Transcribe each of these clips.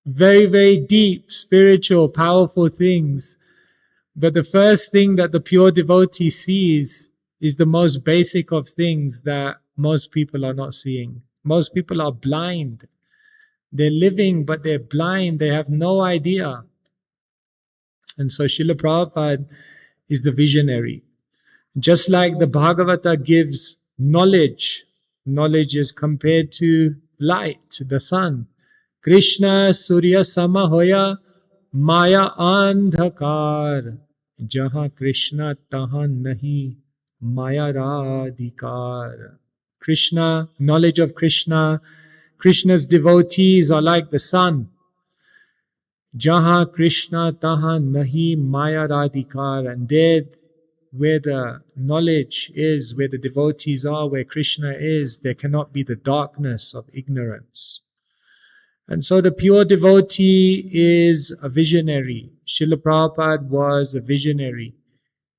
Very, very deep, spiritual, powerful things. But the first thing that the pure devotee sees is the most basic of things that most people are not seeing. Most people are blind. They're living, but they're blind. They have no idea. And so Srila Prabhupada is the visionary. Just like the Bhagavata gives knowledge, knowledge is compared to light, the sun. Krishna Surya Sama Hoya Maya Andhakar. Jahan Krishna tahan nahi Maya Radhikar. Krishna, knowledge of Krishna. Krishna's devotees are like the sun. Jahan Krishna tahan nahi Maya Radhikar. And there, where the knowledge is, where the devotees are, where Krishna is, there cannot be the darkness of ignorance. And so the pure devotee is a visionary. Srila Prabhupada was a visionary.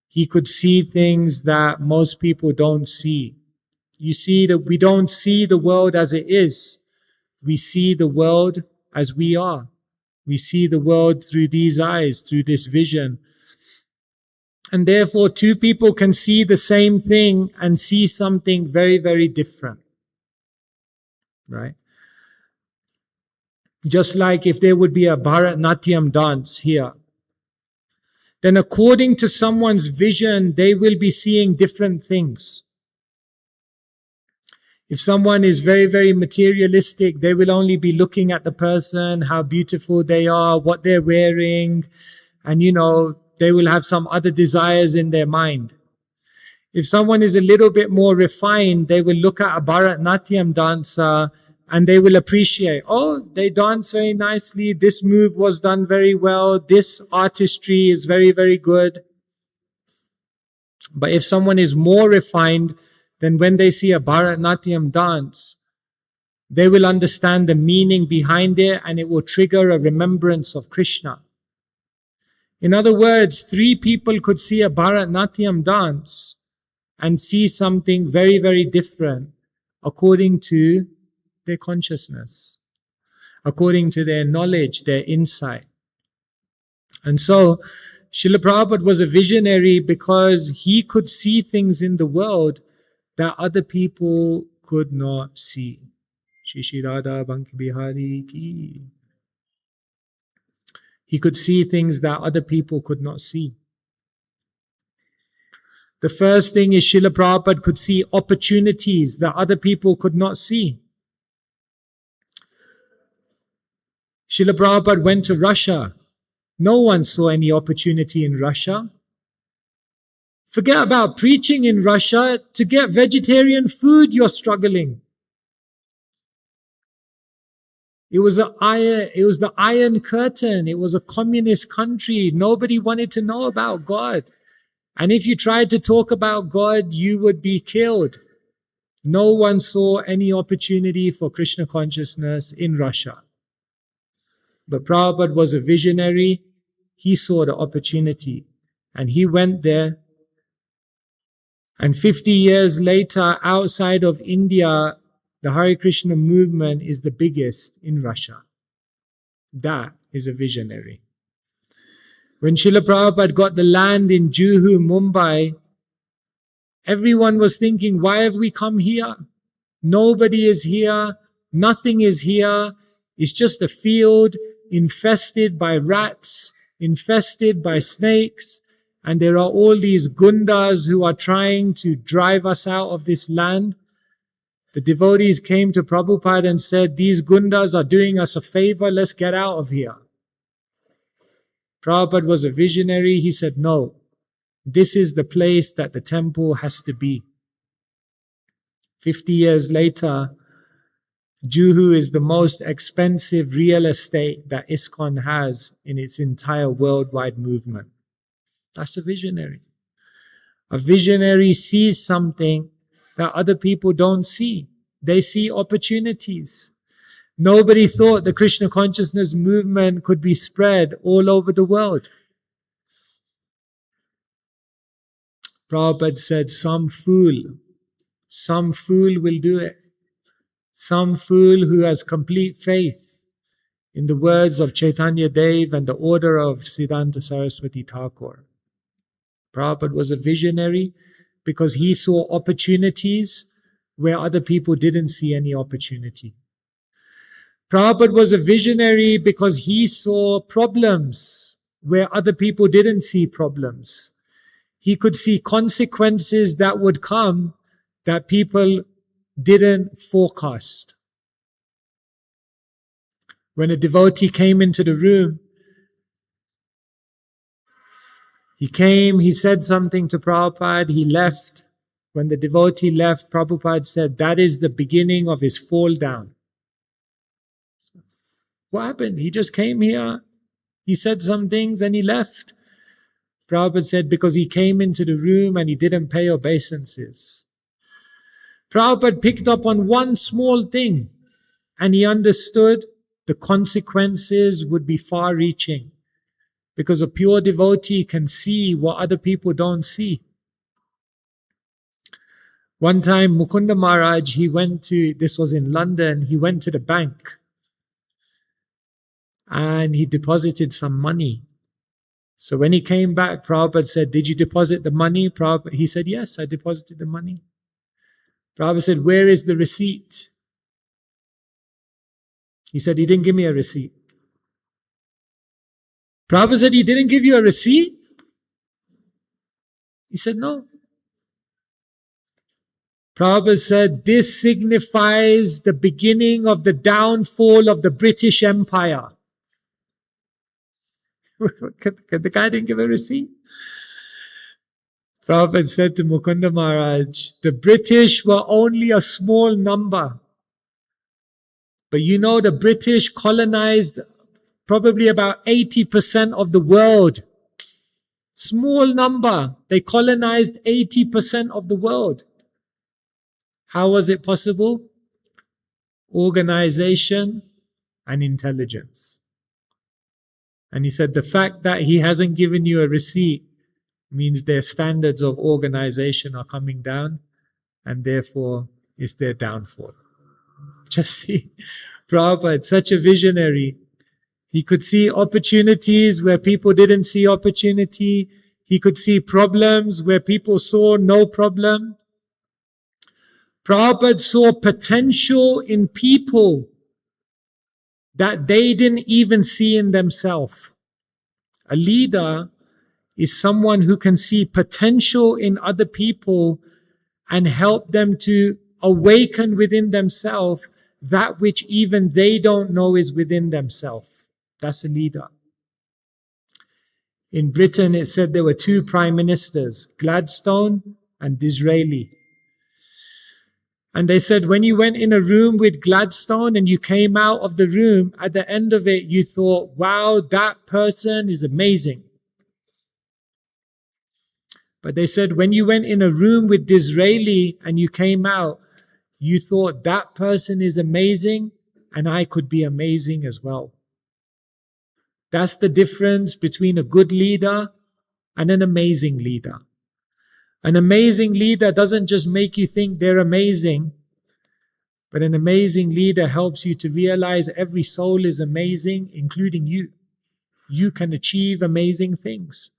He could see things that most people don't see. You see that we don't see the world as it is. We see the world as we are. We see the world through these eyes, through this vision. And therefore, two people can see the same thing and see something very, very different. Right? Just like if there would be a Bharatnatyam dance here, then according to someone's vision, they will be seeing different things. If someone is very, very materialistic, they will only be looking at the person, how beautiful they are, what they're wearing, and they will have some other desires in their mind. If someone is a little bit more refined, they will look at a Bharatnatyam dancer and they will appreciate, oh, they dance very nicely, this move was done very well, this artistry is very, very good. But if someone is more refined, then when they see a Bharatnatyam dance, they will understand the meaning behind it and it will trigger a remembrance of Krishna. In other words, three people could see a Bharatnatyam dance and see something very, very different according to their consciousness, according to their knowledge, their insight. And so, Srila Prabhupada was a visionary because he could see things in the world that other people could not see. Shri Shri Radha Banki Bihari ki. He could see things that other people could not see. The first thing is Srila Prabhupada could see opportunities that other people could not see. Srila Prabhupada went to Russia. No one saw any opportunity in Russia. Forget about preaching in Russia. To get vegetarian food, you're struggling. It was the Iron Curtain. It was a communist country. Nobody wanted to know about God. And if you tried to talk about God, you would be killed. No one saw any opportunity for Krishna consciousness in Russia. But Prabhupada was a visionary. He saw the opportunity and he went there. And 50 years later, outside of India, the Hare Krishna movement is the biggest in Russia. That is a visionary. When Srila Prabhupada got the land in Juhu, Mumbai, everyone was thinking, why have we come here? Nobody is here. Nothing is here. It's just a field infested by rats, infested by snakes, and there are all these gundas who are trying to drive us out of this land. The devotees came to Prabhupada and said, these gundas are doing us a favor, let's get out of here. Prabhupada was a visionary. He said, no, this is the place that the temple has to be. 50 years later, Juhu is the most expensive real estate that ISKCON has in its entire worldwide movement. That's a visionary. A visionary sees something that other people don't see. They see opportunities. Nobody thought the Krishna consciousness movement could be spread all over the world. Prabhupada said, some fool will do it. Some fool who has complete faith in the words of Chaitanya Dev and the order of Siddhanta Saraswati Thakur. Prabhupada was a visionary because he saw opportunities where other people didn't see any opportunity. Prabhupada was a visionary because he saw problems where other people didn't see problems. He could see consequences that would come that people didn't forecast. When a devotee came into the room, he came, he said something to Prabhupada, he left. When the devotee left, Prabhupada said, that is the beginning of his fall down. What happened? He just came here, he said some things and he left. Prabhupada said, because he came into the room and he didn't pay obeisances. Prabhupada picked up on one small thing and he understood the consequences would be far-reaching. Because a pure devotee can see what other people don't see. One time, Mukunda Maharaj, this was in London, he went to the bank and he deposited some money. So when he came back, Prabhupada said, did you deposit the money? He said, yes, I deposited the money. Prabhupada said, where is the receipt? He said, he didn't give me a receipt. Prabhupada said, he didn't give you a receipt? He said, no. Prabhupada said, this signifies the beginning of the downfall of the British Empire. The guy didn't give a receipt. Prabhupada said to Mukunda Maharaj, the British were only a small number. But you know the British colonized probably about 80% of the world. Small number. They colonized 80% of the world. How was it possible? Organization and intelligence. And he said the fact that he hasn't given you a receipt means their standards of organization are coming down and therefore it's their downfall. Just see, Prabhupada, such a visionary. He could see opportunities where people didn't see opportunity. He could see problems where people saw no problem. Prabhupada saw potential in people that they didn't even see in themselves. A leader is someone who can see potential in other people and help them to awaken within themselves that which even they don't know is within themselves. That's a leader. In Britain, it said there were two prime ministers, Gladstone and Disraeli. And they said when you went in a room with Gladstone and you came out of the room, at the end of it, you thought, wow, that person is amazing. But they said when you went in a room with Disraeli and you came out, you thought that person is amazing and I could be amazing as well. That's the difference between a good leader and an amazing leader. An amazing leader doesn't just make you think they're amazing, but an amazing leader helps you to realize every soul is amazing, including you. You can achieve amazing things.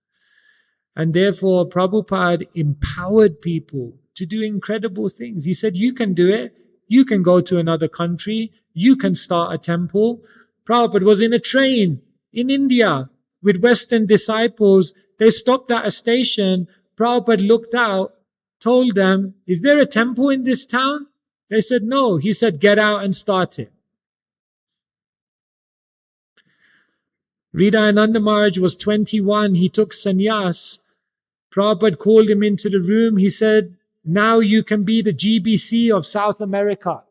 And therefore, Prabhupada empowered people to do incredible things. He said, you can do it. You can go to another country. You can start a temple. Prabhupada was in a train in India with Western disciples. They stopped at a station. Prabhupada looked out, told them, is there a temple in this town? They said, no. He said, get out and start it. Hridayananda Maharaj was 21. He took sannyas. Prabhupada called him into the room. He said, now you can be the GBC of South America.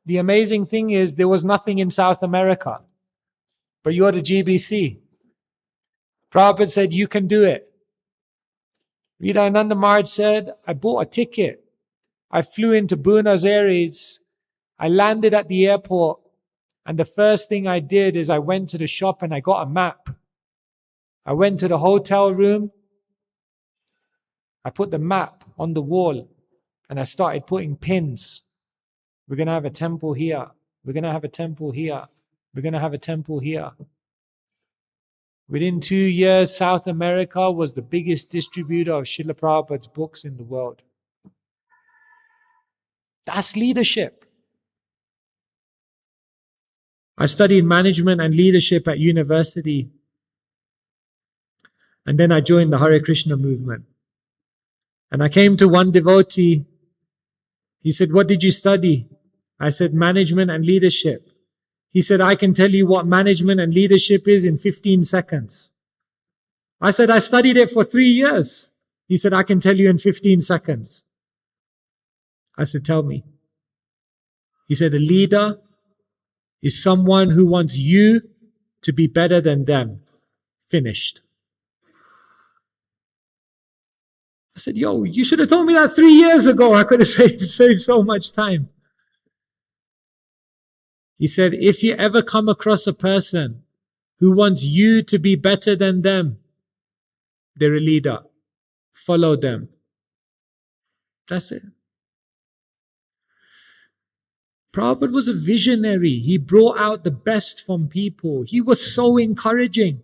The amazing thing is there was nothing in South America, but you're the GBC. Prabhupada said, you can do it. Hridayananda Maharaj said, I bought a ticket. I flew into Buenos Aires. I landed at the airport. And the first thing I did is I went to the shop and I got a map. I went to the hotel room. I put the map on the wall and I started putting pins. We're going to have a temple here. We're going to have a temple here. We're going to have a temple here. Within 2 years, South America was the biggest distributor of Srila Prabhupada's books in the world. That's leadership. I studied management and leadership at university. And then I joined the Hare Krishna movement. And I came to one devotee. He said, "What did you study?" I said, "Management and leadership." He said, "I can tell you what management and leadership is in 15 seconds. I said, "I studied it for 3 years. He said, "I can tell you in 15 seconds. I said, "Tell me." He said, "A leader is someone who wants you to be better than them." Finished. I said, "Yo, you should have told me that 3 years ago. I could have saved so much time." He said, "If you ever come across a person who wants you to be better than them, they're a leader. Follow them." That's it. Prabhupada was a visionary. He brought out the best from people. He was so encouraging.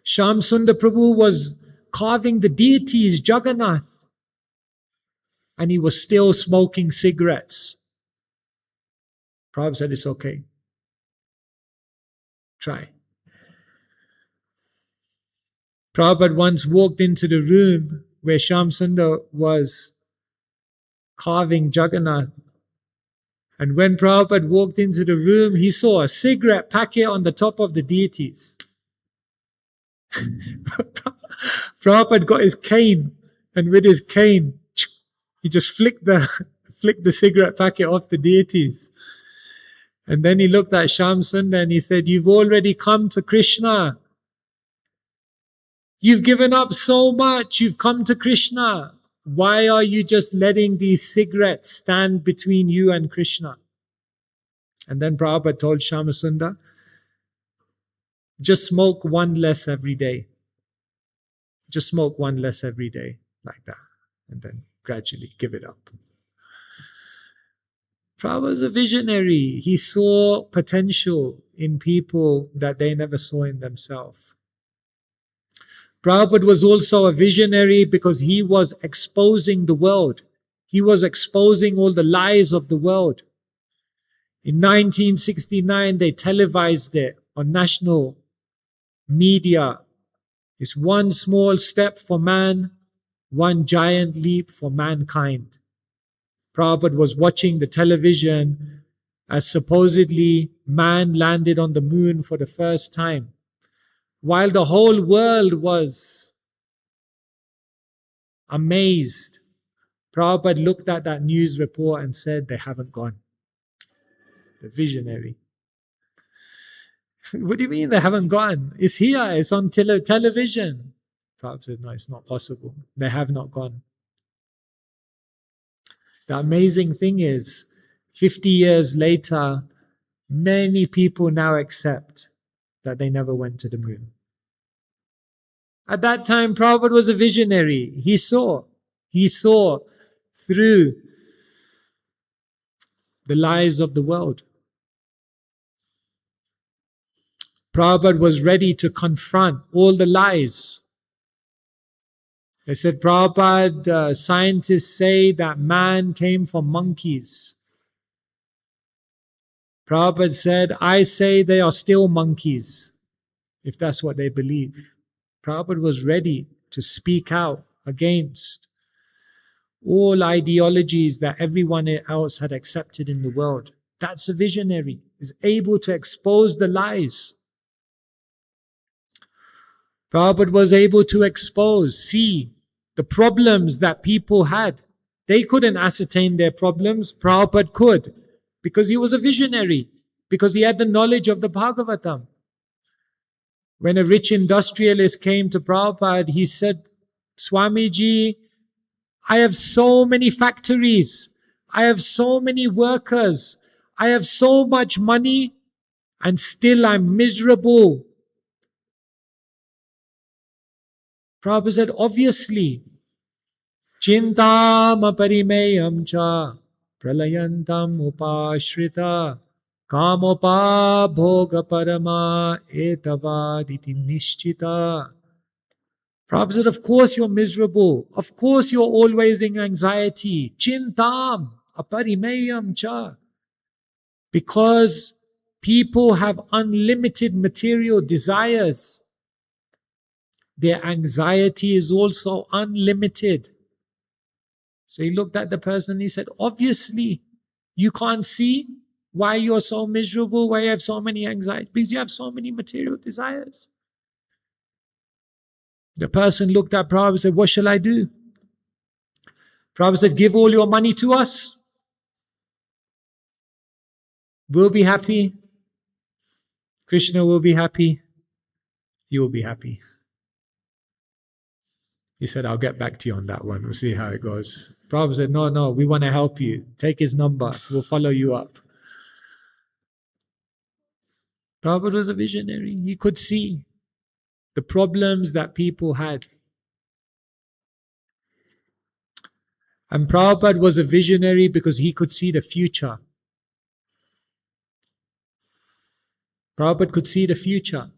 Shyam Sundar Prabhu was carving the deities, Jagannath, and he was still smoking cigarettes. Prabhupada said, "It's okay. Try." Prabhupada once walked into the room where Shyam Sundar was carving Jagannath. And when Prabhupada walked into the room, he saw a cigarette packet on the top of the deities. Prabhupada got his cane, and with his cane, he just flicked the cigarette packet off the deities. And then he looked at Shyam Sundar and he said, "You've already come to Krishna. You've given up so much. You've come to Krishna. Why are you just letting these cigarettes stand between you and Krishna?" And then Prabhupada told Shyam Sundar, "Just smoke one less every day. Just smoke one less every day, like that. And then gradually give it up." Prabhupada was a visionary. He saw potential in people that they never saw in themselves. Prabhupada was also a visionary because he was exposing the world. He was exposing all the lies of the world. In 1969, they televised it on national media. It's one small step for man, one giant leap for mankind. Prabhupada was watching the television as supposedly man landed on the moon for the first time, while the whole world was amazed. Prabhupada looked at that news report and said, "They haven't gone." The visionary. "What do you mean they haven't gone? It's here, it's on television." Prabhupada said, "No, it's not possible. They have not gone." The amazing thing is, 50 years later, many people now accept that they never went to the moon. At that time, Prabhupada was a visionary. He saw through the lies of the world. Prabhupada was ready to confront all the lies. They said, "Prabhupada, scientists say that man came from monkeys." Prabhupada said, "I say they are still monkeys, if that's what they believe." Prabhupada was ready to speak out against all ideologies that everyone else had accepted in the world. That's a visionary, is able to expose the lies. Prabhupada was able to see the problems that people had. They couldn't ascertain their problems. Prabhupada could, because he was a visionary, because he had the knowledge of the Bhagavatam. When a rich industrialist came to Prabhupada, he said, "Swamiji, I have so many factories. I have so many workers. I have so much money, and still I'm miserable." Prabhupada said, "Obviously, chintam aparimeyam cha pralayantam upashrita kamopa bhoga parama etavaditi nishchita. Prabhupada said, of course you're miserable. Of course you're always in anxiety. Chintam aparimayam cha. Because people have unlimited material desires. Their anxiety is also unlimited. So he looked at the person and he said, obviously, you can't see why you're so miserable, why you have so many anxieties, because you have so many material desires. The person looked at Prabhupada and said, what shall I do? Prabhupada said, give all your money to us. We'll be happy. Krishna will be happy. You will be happy. He said, I'll get back to you on that one. We'll see how it goes. Prabhupada said, no, we want to help you. Take his number. We'll follow you up. Prabhupada was a visionary. He could see the problems that people had. And Prabhupada was a visionary because he could see the future. Prabhupada could see the future.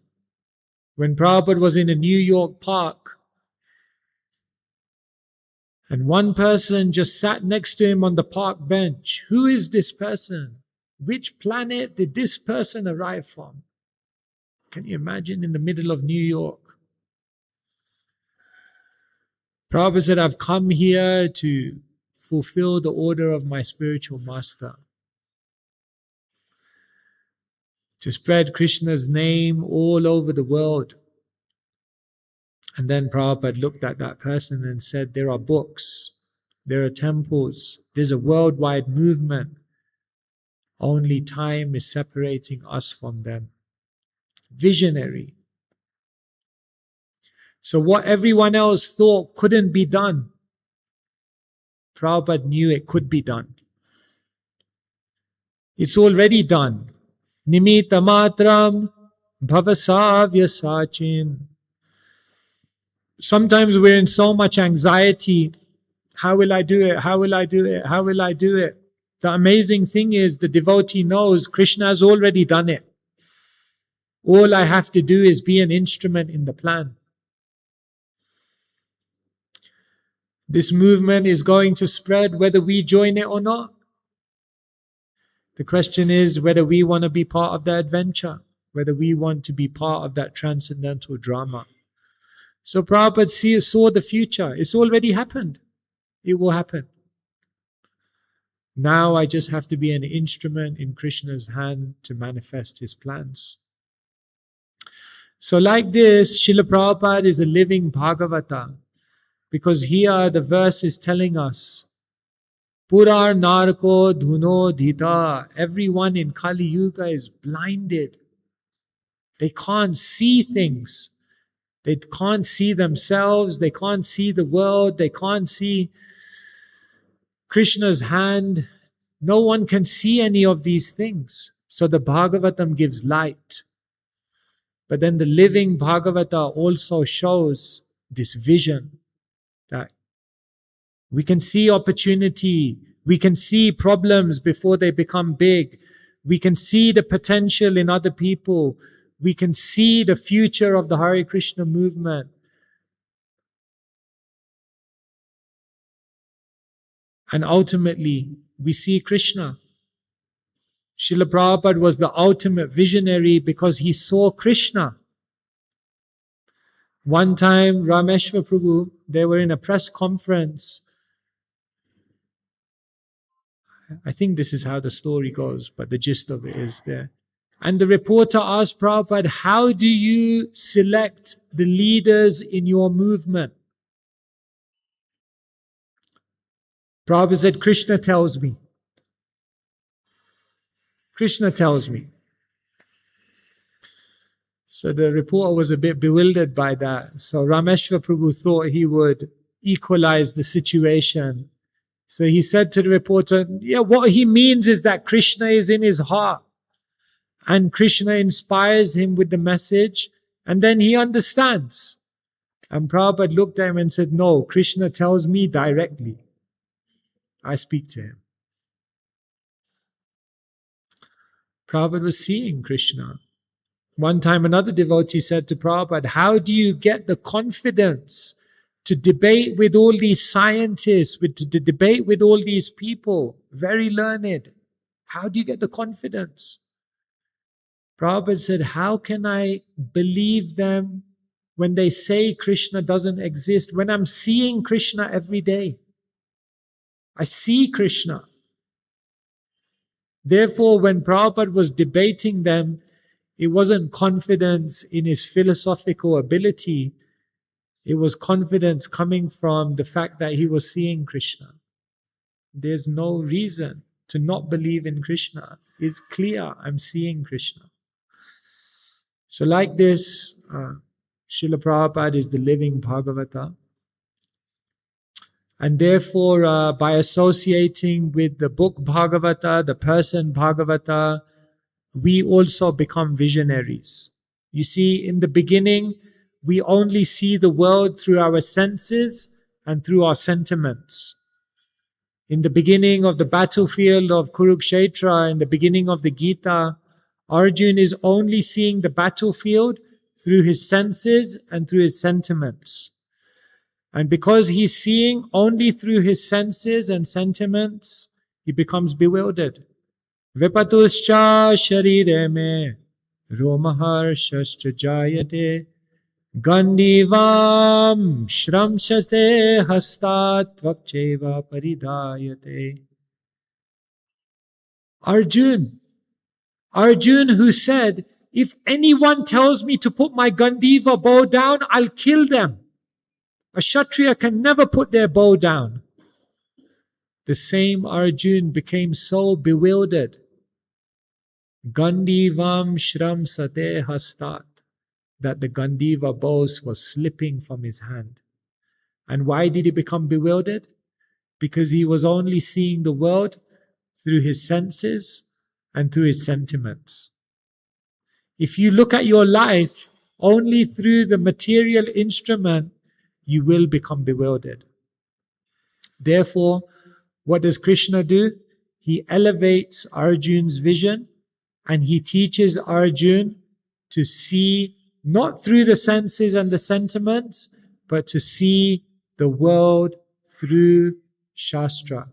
When Prabhupada was in a New York park, and one person just sat next to him on the park bench. Who is this person? Which planet did this person arrive from? Can you imagine, in the middle of New York? Prabhupada said, I've come here to fulfill the order of my spiritual master. To spread Krishna's name all over the world. And then Prabhupada looked at that person and said, there are books, there are temples, there's a worldwide movement. Only time is separating us from them. Visionary. So what everyone else thought couldn't be done, Prabhupada knew it could be done. It's already done. Nimitta matram bhavasavya sachin. Sometimes we're in so much anxiety. How will I do it? How will I do it? How will I do it? The amazing thing is the devotee knows Krishna has already done it. All I have to do is be an instrument in the plan. This movement is going to spread whether we join it or not. The question is whether we want to be part of the adventure, whether we want to be part of that transcendental drama. So Prabhupada saw the future. It's already happened. It will happen. Now I just have to be an instrument in Krishna's hand to manifest his plans. So like this, Srila Prabhupada is a living Bhagavata. Because here the verse is telling us, Purar narko dhuno dhita. Everyone in Kali Yuga is blinded. They can't see things. They can't see themselves. They can't see the world. They can't see Krishna's hand. No one can see any of these things. So the Bhagavatam gives light. But then the living Bhagavata also shows this vision that we can see opportunity. We can see problems before they become big. We can see the potential in other people. We can see the future of the Hare Krishna movement. And ultimately, we see Krishna. Srila Prabhupada was the ultimate visionary because he saw Krishna. One time, Rameshwar Prabhu, they were in a press conference. I think this is how the story goes, but the gist of it is there. And the reporter asked Prabhupada, how do you select the leaders in your movement? Prabhupada said, Krishna tells me. Krishna tells me. So the reporter was a bit bewildered by that. So Rameshwar Prabhu thought he would equalize the situation. So he said to the reporter, yeah, what he means is that Krishna is in his heart. And Krishna inspires him with the message. And then he understands. And Prabhupada looked at him and said, no, Krishna tells me directly. I speak to him. Prabhupada was seeing Krishna. One time another devotee said to Prabhupada, how do you get the confidence to debate with all these scientists, to debate with all these people, very learned? How do you get the confidence? Prabhupada said, how can I believe them when they say Krishna doesn't exist, when I'm seeing Krishna every day? I see Krishna. Therefore, when Prabhupada was debating them, it wasn't confidence in his philosophical ability. It was confidence coming from the fact that he was seeing Krishna. There's no reason to not believe in Krishna. It's clear, I'm seeing Krishna. So like this, Srila Prabhupada is the living Bhagavata. And therefore, by associating with the book Bhagavata, the person Bhagavata, we also become visionaries. You see, in the beginning, we only see the world through our senses and through our sentiments. In the beginning of the battlefield of Kurukshetra, in the beginning of the Gita, Arjuna is only seeing the battlefield through his senses and through his sentiments. And because he's seeing only through his senses and sentiments, he becomes bewildered. Vipatuscha sharire me romaharshascha jayate gandivam shramshaste hastat vakcheva paridayate. Arjun who said, if anyone tells me to put my Gandiva bow down, I'll kill them. A Kshatriya can never put their bow down. The same Arjun became so bewildered. Gandivam shram sate hastat, that the Gandiva bows was slipping from his hand. And why did he become bewildered? Because he was only seeing the world through his senses and through his sentiments. If you look at your life only through the material instrument, you will become bewildered. Therefore, what does Krishna do? He elevates Arjun's vision and he teaches Arjun to see not through the senses and the sentiments, but to see the world through Shastra.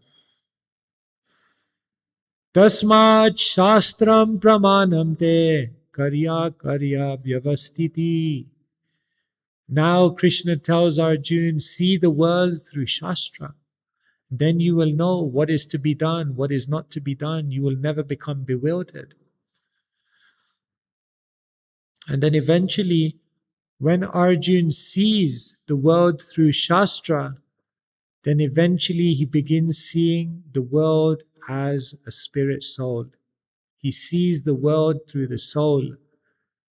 Tasmat Shastram Pramanam Te Karya Karya Vyavastiti. Now Krishna tells Arjun, see the world through Shastra. Then you will know what is to be done, what is not to be done. You will never become bewildered. And then eventually, when Arjun sees the world through Shastra, then eventually he begins seeing the world as a spirit soul. He sees the world through the soul.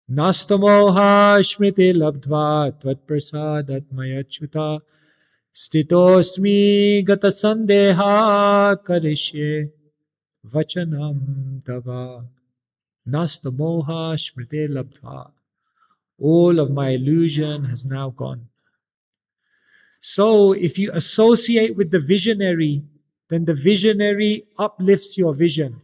Nastamoha shmriti labdva tvat prasadat mayachyuta stitosmi gata sandeha karishye vachanam tava. Nastamoha shmriti labdva. All of my illusion has now gone. So if you associate with the visionary, then the visionary uplifts your vision.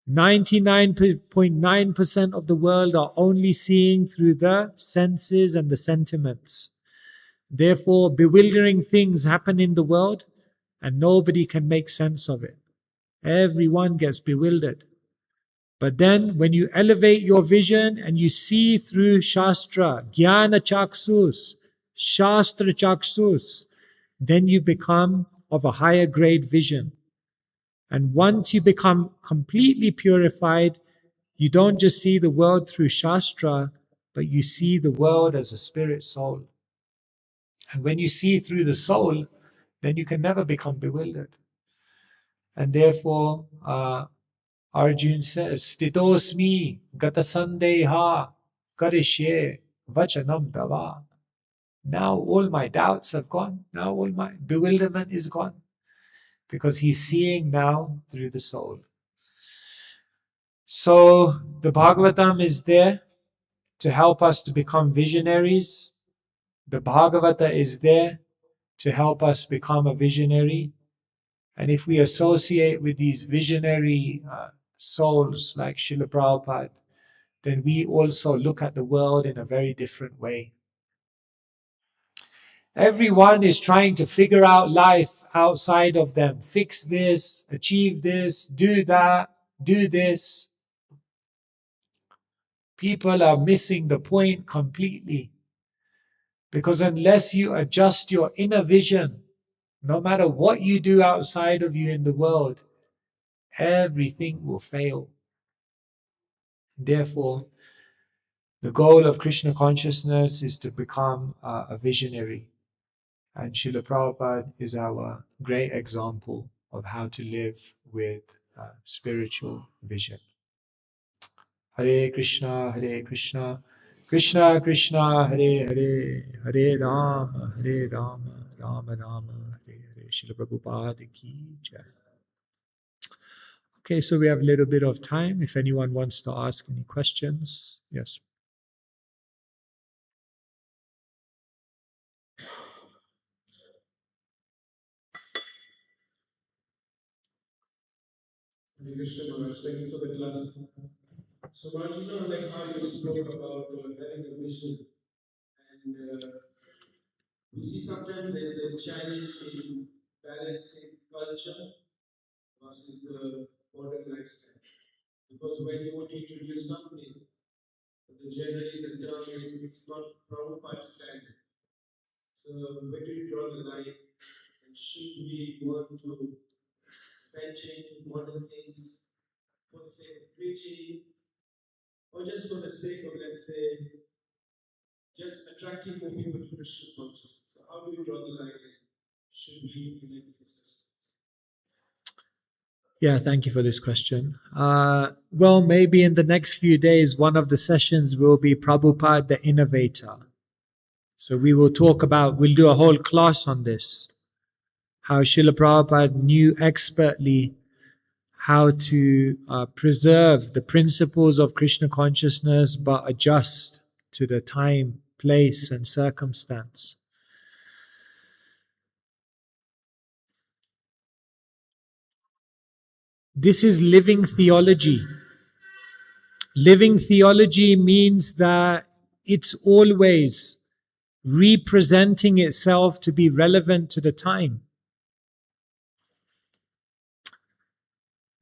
99.9% of the world are only seeing through the senses and the sentiments. Therefore, bewildering things happen in the world and nobody can make sense of it. Everyone gets bewildered. But then when you elevate your vision and you see through Shastra, Jnana Chaksus, Shastra Chaksus, then you become of a higher grade vision. And once you become completely purified, you don't just see the world through Shastra, but you see the world as a spirit soul. And when you see through the soul, then you can never become bewildered. And therefore, Arjun says, Stitosmi gata sandeha karishye vachanam dava. Now all my doubts have gone. Now all my bewilderment is gone. Because he's seeing now through the soul. So the Bhagavatam is there to help us to become visionaries. The Bhagavata is there to help us become a visionary. And if we associate with these visionary souls like Srila Prabhupada, then we also look at the world in a very different way. Everyone is trying to figure out life outside of them. Fix this, achieve this, do that, do this. People are missing the point completely. Because unless you adjust your inner vision, no matter what you do outside of you in the world, everything will fail. Therefore, the goal of Krishna consciousness is to become a visionary. And Srila Prabhupada is our great example of how to live with spiritual vision. Hare Krishna, Krishna Krishna, Hare Hare, Hare Rama, Rama Rama, Hare Hare. Srila Prabhupada ki jai. Okay, so we have a little bit of time. If anyone wants to ask any questions, yes. Krishna Maharaj, thank you for the class. So, Maharaj, like how you spoke about having a vision, and we see sometimes there's a challenge in balancing culture versus the modern lifestyle. Because when you want to introduce something, generally the term is it's not Prabhupada's standard. So, where do you draw the line? And should we want to venture into modern things for the sake of preaching, or just for the sake of, let's say, just attracting more people to Christian consciousness? So how do we draw the line? Should we elect for systems? Yeah, thank you for this question. Well, maybe in the next few days, one of the sessions will be Prabhupada the Innovator. So we'll do a whole class on this. How Srila Prabhupada knew expertly how to preserve the principles of Krishna consciousness but adjust to the time, place and circumstance. This is living theology. Living theology means that it's always representing itself to be relevant to the time.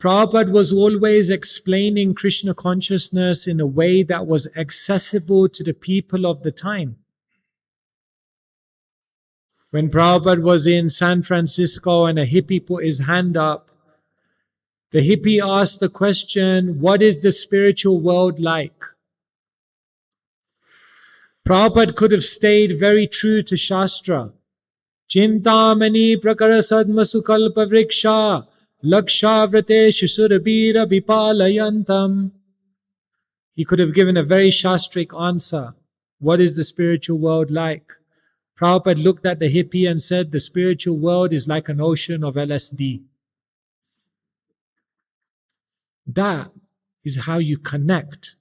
Prabhupada was always explaining Krishna consciousness in a way that was accessible to the people of the time. When Prabhupada was in San Francisco and a hippie put his hand up, the hippie asked the question, what is the spiritual world like? Prabhupada could have stayed very true to Shastra. Chintamani prakara sadma sukalpa vriksha lakshavrateshu surabira vipalayantam. He could have given a very shastric answer. What is the spiritual world like? Prabhupada looked at the hippie and said, the spiritual world is like an ocean of LSD. That is how you connect.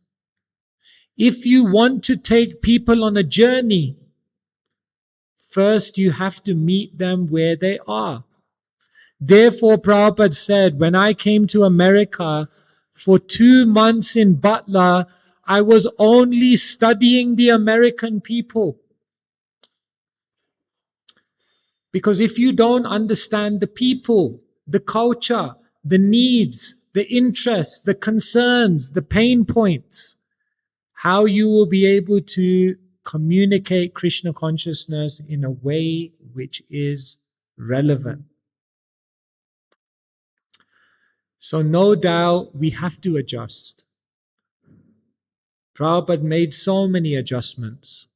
If you want to take people on a journey, first you have to meet them where they are. Therefore, Prabhupada said, when I came to America for 2 months in Butler, I was only studying the American people. Because if you don't understand the people, the culture, the needs, the interests, the concerns, the pain points, how you will be able to communicate Krishna consciousness in a way which is relevant. So no doubt we have to adjust. Prabhupada made so many adjustments.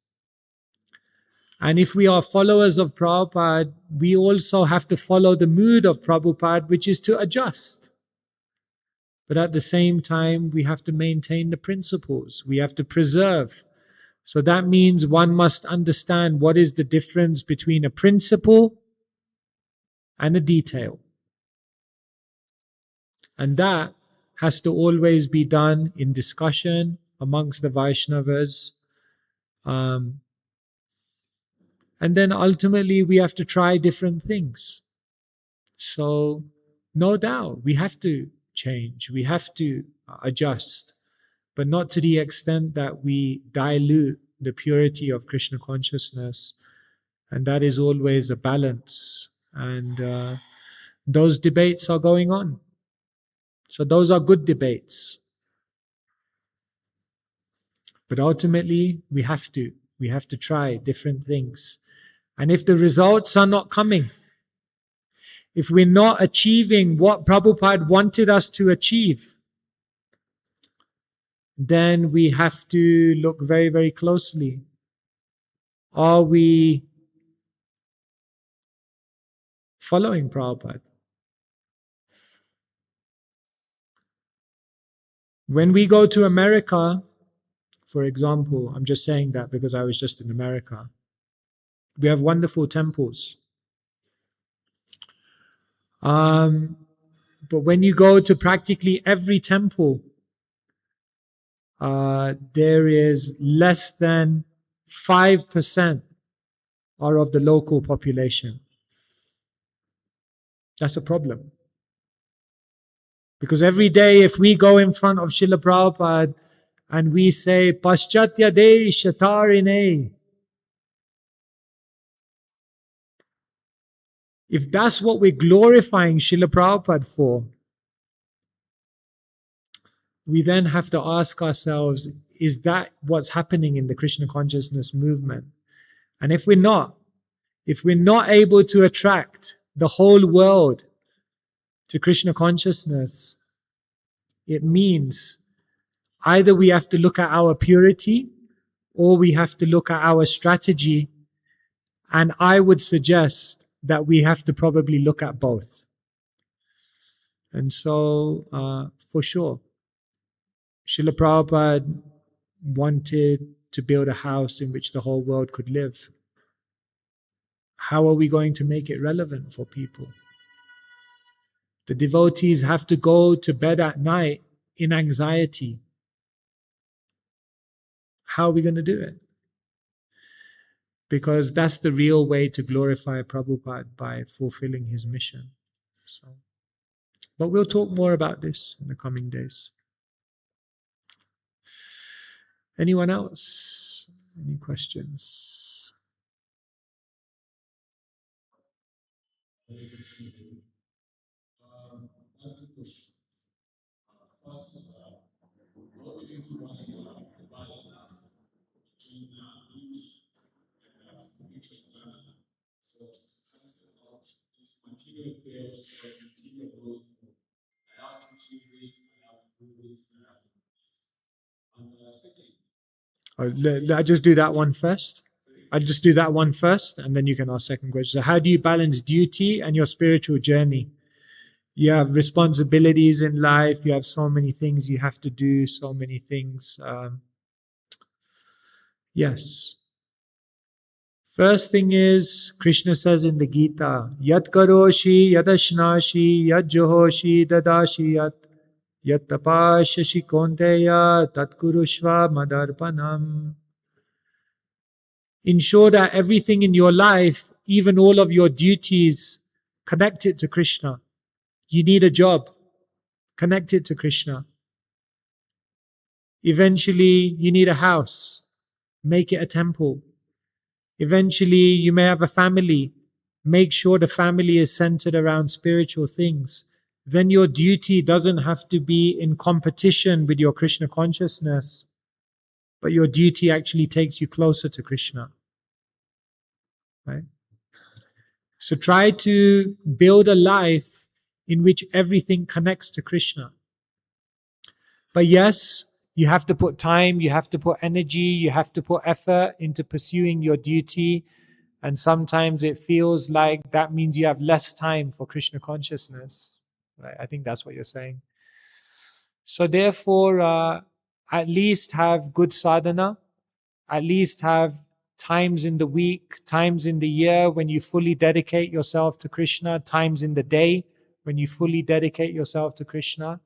And if we are followers of Prabhupada, we also have to follow the mood of Prabhupada, which is to adjust. But at the same time, we have to maintain the principles. We have to preserve. So that means one must understand what is the difference between a principle and a detail. And that has to always be done in discussion amongst the Vaishnavas. And then ultimately we have to try different things. So no doubt we have to change. We have to adjust, but not to the extent that we dilute the purity of Krishna consciousness. And that is always a balance. And those debates are going on. So those are good debates. But ultimately, we have to try different things. And if the results are not coming, if we're not achieving what Prabhupada wanted us to achieve, then we have to look very, very closely. Are we following Prabhupada? When we go to America, for example, I'm just saying that because I was just in America, we have wonderful temples. But when you go to practically every temple, there is less than 5% are of the local population. That's a problem. Because every day if we go in front of Srila Prabhupada and we say, Paschatya de Shatarine, if that's what we're glorifying Srila Prabhupada for, we then have to ask ourselves, is that what's happening in the Krishna consciousness movement? And if we're not able to attract the whole world to Krishna consciousness, it means either we have to look at our purity or we have to look at our strategy. And I would suggest that we have to probably look at both. And so, for sure, Srila Prabhupada wanted to build a house in which the whole world could live. How are we going to make it relevant for people? The devotees have to go to bed at night in anxiety. How are we going to do it? Because that's the real way to glorify Prabhupada, by fulfilling his mission. But we'll talk more about this in the coming days. Anyone else? Any questions? I have two questions. First, how do you find the balance between duty and spiritual learning? So, to cancel out this material chaos or material growth, I have to achieve this, I have to do this, I have to do this. And second, I'll just do that one first. And then you can ask second question. So how do you balance duty and your spiritual journey? You have responsibilities in life. You have so many things you have to do, so many things. Yes. First thing is, Krishna says in the Gita, Yat karoshi yadashnashi yat johoshi dadashi yat tapashashi konteya tat kurushva madarpanam. Ensure that everything in your life, even all of your duties, connect it to Krishna. You need a job, connect it to Krishna. Eventually, you need a house, make it a temple. Eventually, you may have a family, make sure the family is centered around spiritual things. Then your duty doesn't have to be in competition with your Krishna consciousness, but your duty actually takes you closer to Krishna. Right? So try to build a life in which everything connects to Krishna. But yes, you have to put time, you have to put energy, you have to put effort into pursuing your duty. And sometimes it feels like that means you have less time for Krishna consciousness. Right? I think that's what you're saying. So therefore, at least have good sadhana, at least have times in the week, times in the year when you fully dedicate yourself to Krishna, times in the day when you fully dedicate yourself to Krishna.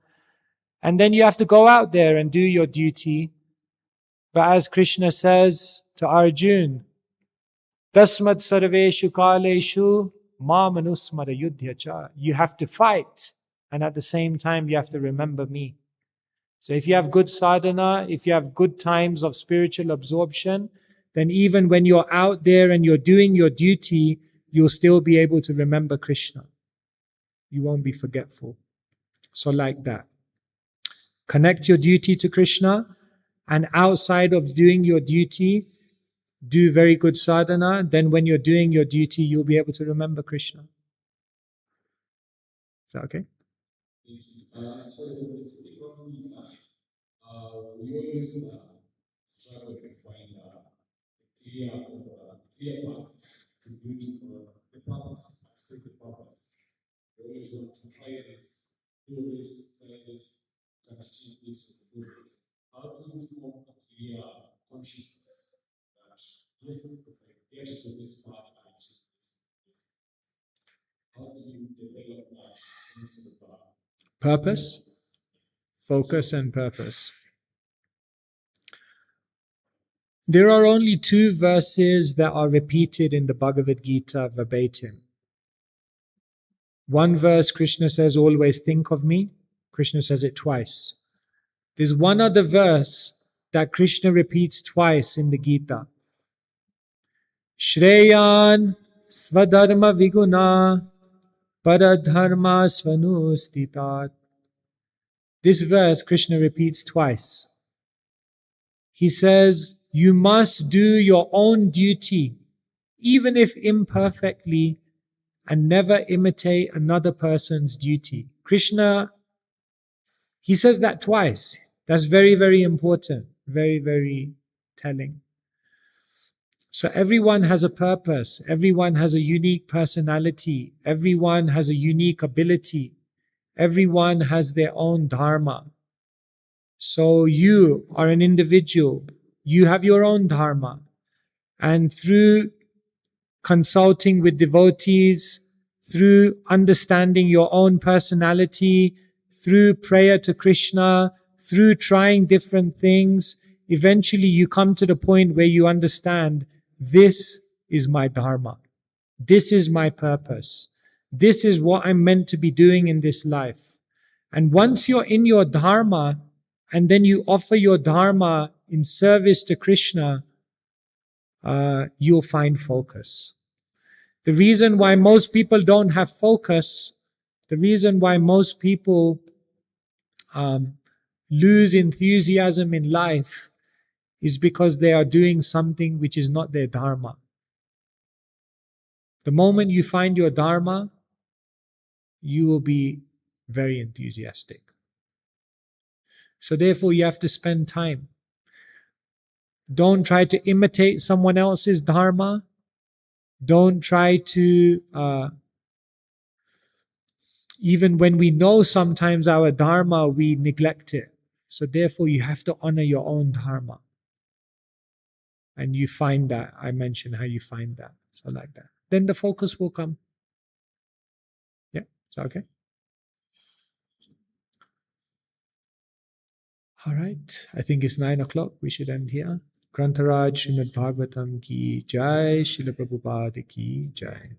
And then you have to go out there and do your duty. But as Krishna says to Arjuna, Tasmat sarveshu kaleshu ma manusmara yudhya cha. You have to fight and at the same time you have to remember me. So if you have good sadhana, if you have good times of spiritual absorption, then even when you're out there and you're doing your duty, you'll still be able to remember Krishna. You won't be forgetful. So like that. Connect your duty to Krishna, and outside of doing your duty, do very good sadhana. Then when you're doing your duty, you'll be able to remember Krishna. Is that okay? So when we speak on Gita, we always struggle to find a clear path to beauty for the purpose, accept the purpose. We always want to try this, do this, try this, can achieve this, do this. How do you form a clear consciousness that yes, if I get to this path, I achieve this. How do you develop that sense of Purpose, focus, and purpose. There are only 2 verses that are repeated in the Bhagavad Gita verbatim. One verse, Krishna says, always think of me. Krishna says it twice. There's one other verse that Krishna repeats twice in the Gita. Shreyan svadharma viguna paradharma svanustitat. This verse Krishna repeats twice. He says, you must do your own duty, even if imperfectly, and never imitate another person's duty. Krishna, he says that twice. That's very, very important. Very, very telling. So everyone has a purpose. Everyone has a unique personality. Everyone has a unique ability. Everyone has their own dharma. So you are an individual. You have your own dharma. And through consulting with devotees, through understanding your own personality, through prayer to Krishna, through trying different things, eventually you come to the point where you understand, this is my dharma. This is my purpose. This is what I'm meant to be doing in this life. And once you're in your dharma, and then you offer your dharma in service to Krishna, you'll find focus. The reason why most people don't have focus, the reason why most people lose enthusiasm in life, is because they are doing something which is not their dharma. The moment you find your dharma, you will be very enthusiastic. So therefore you have to spend time. Don't try to imitate someone else's dharma. Don't try to, even when we know sometimes our dharma, we neglect it. So therefore you have to honor your own dharma. And you find that. I mentioned how you find that. So like that. Then the focus will come. Yeah, is that okay? All right. I think it's 9 o'clock. We should end here. Grantaraj Srimad Bhagavatam ki jai. Srila Prabhupada ki jai.